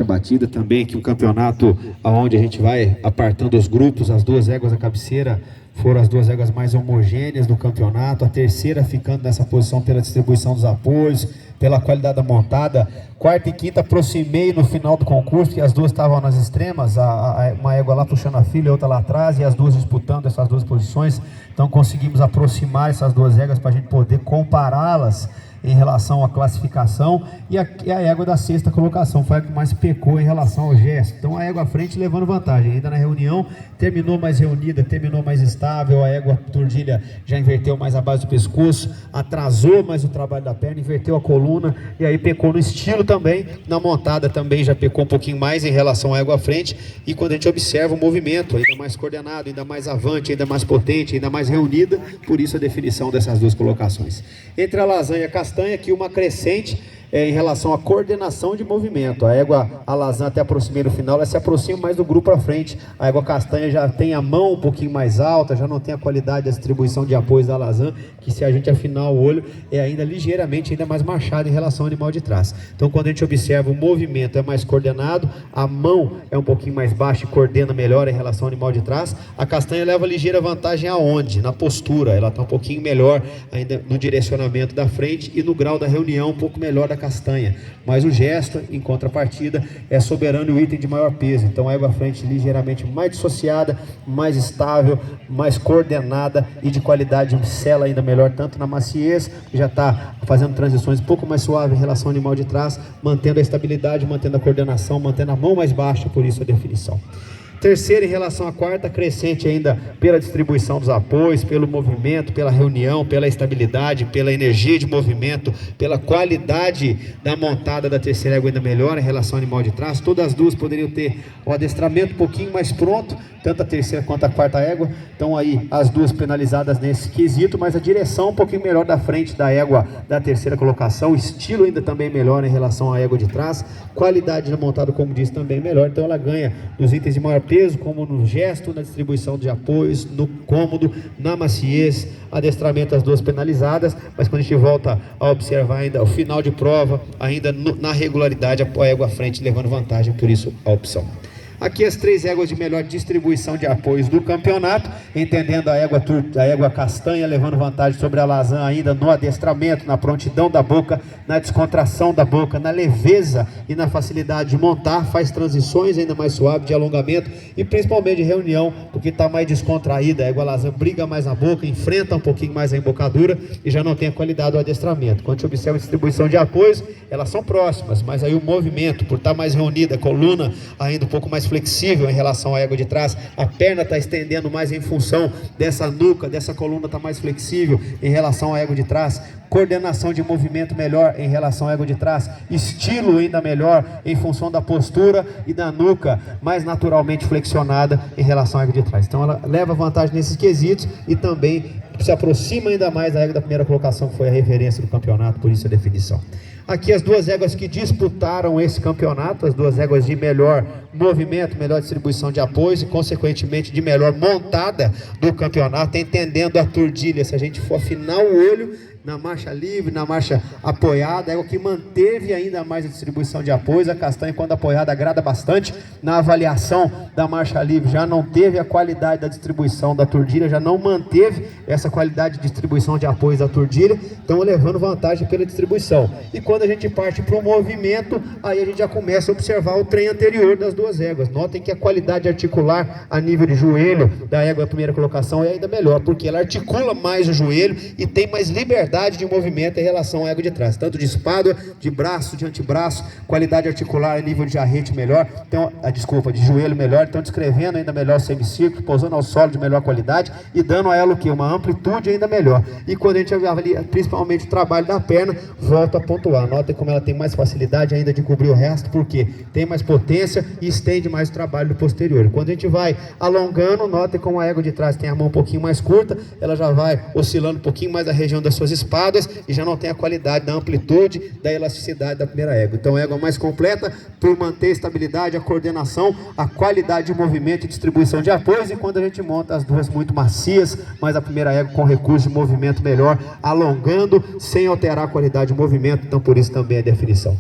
Batida também, que o campeonato onde a gente vai apartando os grupos, as duas éguas da cabeceira foram as duas éguas mais homogêneas do campeonato, a terceira ficando nessa posição pela distribuição dos apoios, pela qualidade da montada. Quarta e quinta aproximei no final do concurso, porque as duas estavam nas extremas, uma égua lá puxando a fila e outra lá atrás, e as duas disputando essas duas posições. Então conseguimos aproximar essas duas éguas para a gente poder compará-las em relação à classificação, e a égua da sexta colocação foi a que mais pecou em relação ao gesto. Então a égua à frente levando vantagem, ainda na reunião, terminou mais reunida, terminou mais estável, a égua tordilha já inverteu mais a base do pescoço, atrasou mais o trabalho da perna, inverteu a coluna, e aí pecou no estilo também, na montada também já pecou um pouquinho mais em relação à égua à frente, e quando a gente observa o movimento, ainda mais coordenado, ainda mais avante, ainda mais potente, ainda mais reunida, por isso a definição dessas duas colocações. Entre a lasanha e a castanha, aqui uma crescente em relação à coordenação de movimento. A égua alazã até aproximei no final, ela se aproxima mais do grupo à frente. A égua castanha já tem a mão um pouquinho mais alta, já não tem a qualidade da distribuição de apoios da alazã, que se a gente afinar o olho é ainda ligeiramente ainda mais machado em relação ao animal de trás. Então quando a gente observa o movimento é mais coordenado, a mão é um pouquinho mais baixa e coordena melhor em relação ao animal de trás. A castanha leva ligeira vantagem aonde? Na postura, ela está um pouquinho melhor ainda no direcionamento da frente e no grau da reunião um pouco melhor da castanha, mas o gesto, em contrapartida, é soberano e o item de maior peso. Então a égua à frente ligeiramente mais dissociada, mais estável, mais coordenada e de qualidade sela ainda melhor, tanto na maciez, que já está fazendo transições um pouco mais suaves em relação ao animal de trás, mantendo a estabilidade, mantendo a coordenação, mantendo a mão mais baixa, por isso a definição. Terceira, em relação à quarta, crescente ainda pela distribuição dos apoios, pelo movimento, pela reunião, pela estabilidade, pela energia de movimento, pela qualidade da montada da terceira égua ainda melhor em relação ao animal de trás. Todas as duas poderiam ter o adestramento um pouquinho mais pronto, tanto a terceira quanto a quarta égua. Então aí as duas penalizadas nesse quesito, mas a direção um pouquinho melhor da frente da égua da terceira colocação, o estilo ainda também melhor em relação à égua de trás, qualidade da montada, como disse, também melhor. Então ela ganha nos itens de maior peso, como no gesto, na distribuição de apoios, no cômodo, na maciez, adestramento as duas penalizadas, mas quando a gente volta a observar ainda o final de prova, ainda na regularidade, a égua à frente levando vantagem, por isso a opção. Aqui as três éguas de melhor distribuição de apoios do campeonato, entendendo a égua castanha levando vantagem sobre a alazã ainda no adestramento, na prontidão da boca, na descontração da boca, na leveza e na facilidade de montar, faz transições ainda mais suaves de alongamento e principalmente de reunião, porque está mais descontraída. A égua alazã briga mais na boca, enfrenta um pouquinho mais a embocadura e já não tem a qualidade do adestramento. Quando a gente observa a distribuição de apoios, elas são próximas, mas aí o movimento, por estar mais reunida, a coluna ainda um pouco mais flexível em relação à égua de trás, a perna está estendendo mais em função dessa nuca, dessa coluna está mais flexível em relação à égua de trás, coordenação de movimento melhor em relação à égua de trás, estilo ainda melhor em função da postura e da nuca mais naturalmente flexionada em relação à égua de trás. Então ela leva vantagem nesses quesitos e também se aproxima ainda mais da égua da primeira colocação, que foi a referência do campeonato, por isso a definição. Aqui as duas éguas que disputaram esse campeonato, as duas éguas de melhor movimento, melhor distribuição de apoios e consequentemente de melhor montada do campeonato, entendendo a tordilha, se a gente for afinar o olho na marcha livre, na marcha apoiada, é o que manteve ainda mais a distribuição de apoios. A castanha, quando apoiada, agrada bastante. Na avaliação da marcha livre, já não teve a qualidade da distribuição da tordilha, já não manteve essa qualidade de distribuição de apoios da tordilha, então levando vantagem pela distribuição. E quando a gente parte para o movimento, aí a gente já começa a observar o trem anterior das duas éguas. Notem que a qualidade articular a nível de joelho da égua da primeira colocação é ainda melhor, porque ela articula mais o joelho e tem mais liberdade de movimento em relação à égua de trás, tanto de espádua, de braço, de antebraço, qualidade articular a nível de jarrete melhor, então, de joelho melhor, então descrevendo ainda melhor o semicírculo, pousando ao solo de melhor qualidade e dando a ela o que? Uma amplitude ainda melhor. E quando a gente avalia principalmente o trabalho da perna, volta a pontuar. Nota como ela tem mais facilidade ainda de cobrir o resto, porque tem mais potência e estende mais o trabalho do posterior. Quando a gente vai alongando, nota como a égua de trás tem a mão um pouquinho mais curta, ela já vai oscilando um pouquinho mais a região das suas espadas e já não tem a qualidade da amplitude, da elasticidade da primeira égua. Então a égua mais completa por manter a estabilidade, a coordenação, a qualidade de movimento e distribuição de apoios, e quando a gente monta as duas muito macias, mas a primeira égua com recurso de movimento melhor, alongando sem alterar a qualidade de movimento, então por isso também a definição.